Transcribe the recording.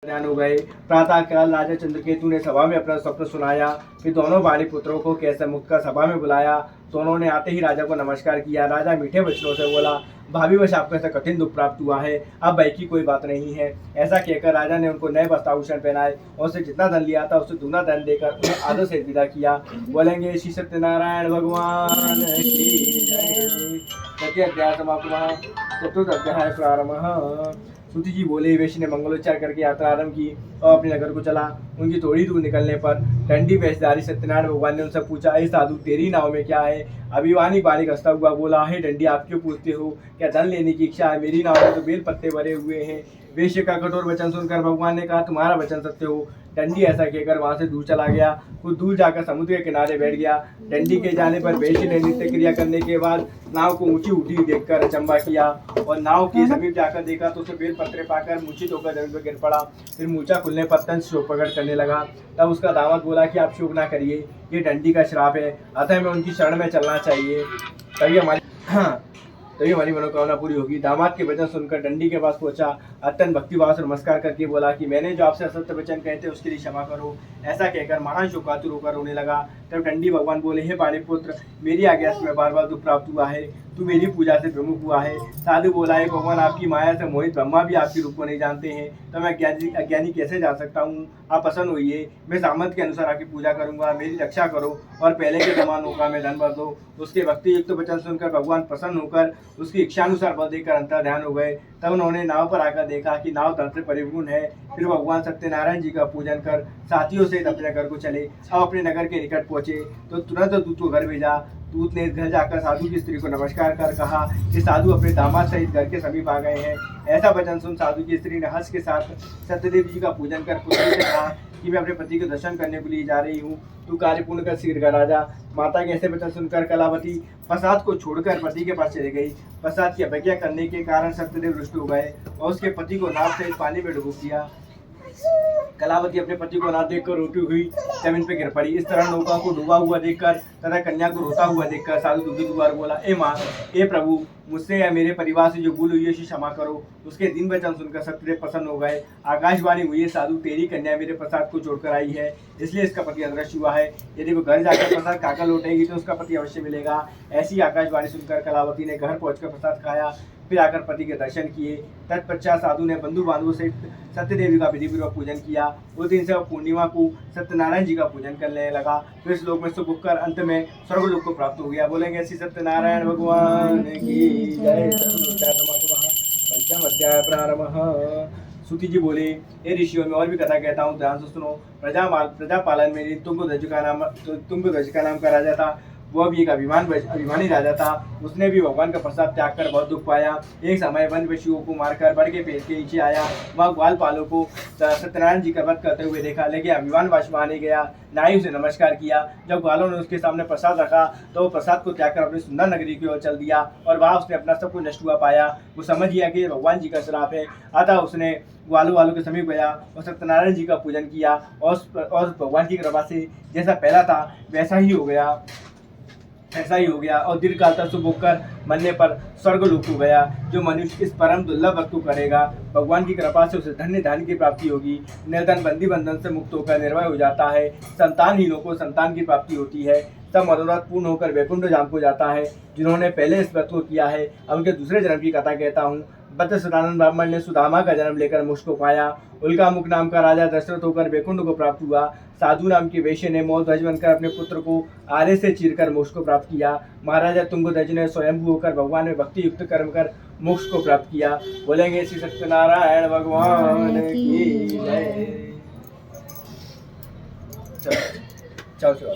ध्यान हो गए। प्रातः काल राजा चंद्रकेतु ने सभा में अपना स्वप्न सुनाया। फिर दोनों बाली पुत्रों को कैसे मुख कर सभा में बुलाया। दोनों ने आते ही राजा को नमस्कार किया। राजा मीठे वचनों से बोला, भाभी वश आपको ऐसा कठिन दुख प्राप्त हुआ है, अब भय की कोई बात नहीं है। ऐसा कहकर राजा ने उनको नए वस्त्राभूषण पहनाए और उससे जितना धन लिया था उससे दुगना धन देकर उन्हें आदर से विदा किया। बोलेंगे श्री सत्यनारायण भगवान की जय। तृतीय अध्याय समाप्त। चतुर्थ अध्याय प्रारंभ। सूती जी बोले, वेश ने मंगलोच्चार करके यात्रा आरंभ की और अपने नगर को चला। उनकी थोड़ी दूर निकलने पर डंडी वेशधारी सत्यनारायण भगवान ने उनसे पूछा, हे साधु, तेरी नाव में क्या है? अभिमानी बालिक हंसता हुआ बोला, हे डंडी, आप क्यों पूछते हो? क्या धन लेने की इच्छा है? मेरी नाव में तो बेल पत्ते भरे हुए हैं। वेश्य का कठोर वचन सुनकर भगवान ने कहा, तुम्हारा वचन सत्य हो। डंडी ऐसा कहकर वहां से दूर चला गया। कुछ दूर जाकर समुद्र के किनारे बैठ गया। डंडी के जाने पर वेश्य ने नित्य क्रिया करने के बाद नाव को ऊंची उठी देखकर अचंबा किया और नाव के समीप जाकर देखा तो उसे बेल पत्रे पाकर मूर्छित होकर जमीन पर गिर पड़ा। फिर मूर्छा खुलने पर तंज शोक प्रकट करने लगा। तब उसका दामाद बोला कि आप शोक ना करिए, ये डंडी का श्राप है, अतः हमें उनकी शरण में चलना चाहिए, तभी हमारी मनोकामना पूरी होगी। दामाद के वचन सुनकर डंडी के पास पहुंचा। अत्यंत भक्तिभाव से नमस्कार करके बोला कि मैंने जो आपसे असत्य वचन कहे थे उसके लिए क्षमा करो। ऐसा कहकर महान शोकातुर होकर रोने लगा। तब डंडी भगवान बोले, हे पाटलिपुत्र, मेरी आज्ञा से बार बार दुख प्राप्त हुआ है, तू मेरी पूजा से प्रमुख हुआ है। साधु बोला, है भगवान, आपकी माया से मोहित ब्रह्मा भी आपके रूप को नहीं जानते हैं, तो मैं अज्ञानी कैसे जान सकता हूँ? आप प्रसन्न होइए, मैं सामर्थ के अनुसार आपकी पूजा करूंगा, मेरी रक्षा करो और पहले के समान होगा मैं धन भर दो। उसके भक्ति युक्त वचन सुनकर भगवान प्रसन्न होकर उसकी इच्छानुसार बल देकर अंतर ध्यान हो गए। तब उन्होंने नाव पर आकर देखा कि नाव धन से परिपूर्ण है। फिर भगवान सत्यनारायण जी का पूजन कर साथियों से अपने घर को चले। अब अपने नगर के निकट पहुंचे तो तुरंत दूत को घर भेजा। दूत ने घर जाकर साधु की स्त्री को नमस्कार कर कहा कि साधु अपने दामाद सहित घर के समीप आ गए हैं। ऐसा वचन सुन साधु की स्त्री ने हर्ष के साथ सत्यदेव जी का पूजन कर पुत्री से कहा कि मैं अपने पति के दर्शन करने के लिए जा रही हूँ, तू कार्य पूर्ण कर शीघ्र घर आ जा। माता के ऐसे वचन सुनकर कलावती प्रसाद को छोड़कर पति के पास चली गई। प्रसाद की अवज्ञा करने के कारण सत्यदेव रुष्ट हो गए और उसके पति को नाव सहित पानी में डुबो दिया। कलावती अपने पति को ना देखकर रोती हुई जमीन पर गिर पड़ी। इस तरह नौका को डूबा हुआ देखकर तथा कन्या को रोता हुआ देखकर साधु दुखी दुआर बोला, ए माँ, ए प्रभु, मुझसे या मेरे परिवार से जो भूल हुई है उसे क्षमा करो। उसके दिन वचन सुनकर सत्यदेव प्रसन्न हो गए। आकाशवाणी हुई, साधु, तेरी कन्या मेरे प्रसाद को छोड़कर आई है, इसलिए इसका पति अदृश्य हुआ है। यदि वो घर जाकर प्रसाद खाकर लौटेगी तो उसका पति अवश्य मिलेगा। ऐसी आकाशवाणी सुनकर कलावती ने घर पहुंचकर प्रसाद खाया, फिर आकर पति के दर्शन किए। तत्पश्चात साधु ने बंधु बांधवों से सत्यदेवी का विधि पूर्वक पूजन किया। उस दिन से वह पूर्णिमा को सत्यनारायण जी का पूजन करने लगा। फिर इस लोक में सुख कर अंत में स्वर्गलोक को प्राप्त हो गया। बोलेंगे श्री सत्यनारायण भगवान की जय। पंचम अध्याय प्रारंभ। सूती जी बोले, हे ऋषियों, में और भी कथा कहता हूँ, ध्यान से सुनो। प्रजा पालन में तुंगध्वज का नाम का राजा था। वह भी एक अभिमानी राजा था। उसने भी भगवान का प्रसाद त्याग कर बहुत दुख पाया। एक समय वन पशुओं को मारकर बड़ के पेड़ के नीचे आया। वह ग्वाल पालों को सत्यनारायण जी का वध करते हुए देखा, लेकिन अभिमान वश माने गया, ना ही उसे नमस्कार किया। जब ग्वालों ने उसके सामने प्रसाद रखा तो वो प्रसाद को त्याग कर अपनी सुंदर नगरी की ओर चल दिया और वहाँ उसने अपना सब कुछ नष्ट हुआ पाया। वो समझ गया कि भगवान जी का श्राप है, अतः उसने ग्वालों वालों के समीप गया और सत्यनारायण जी का पूजन किया और भगवान की कृपा से जैसा पहला था वैसा ही हो गया और दीर्घ काल तक सुख होकर मरने पर स्वर्गलोक हो गया। जो मनुष्य इस परम दुर्लभ वक्त को करेगा, भगवान की कृपा से उसे धन्य धान की प्राप्ति होगी। निर्धन बंदी बंधन से मुक्त होकर निर्भय हो जाता है। संतानहीनों को संतान की प्राप्ति होती है। सब मनोरथ पूर्ण होकर वैकुंठ धाम को जाता है। जिन्होंने पहले इस व्रत को किया है, अब उनके दूसरे जन्म की कथा कहता हूँ। सदानंद ब्राह्मण ने सुदामा का जन्म लेकर मोक्ष को पाया। उल्का मुख नाम का राजा दशरथ होकर वैकुंठ को प्राप्त हुआ। साधु नाम की वेश्य ने मौध्वज बनकर अपने पुत्र को आरे से चीरकर मोक्ष को प्राप्त किया। महाराजा तुंगध्वज ने स्वयंभू होकर भगवान में भक्ति युक्त कर्म कर मोक्ष को प्राप्त किया। बोलेंगे श्री सत्यनारायण भगवान की जय। चलो।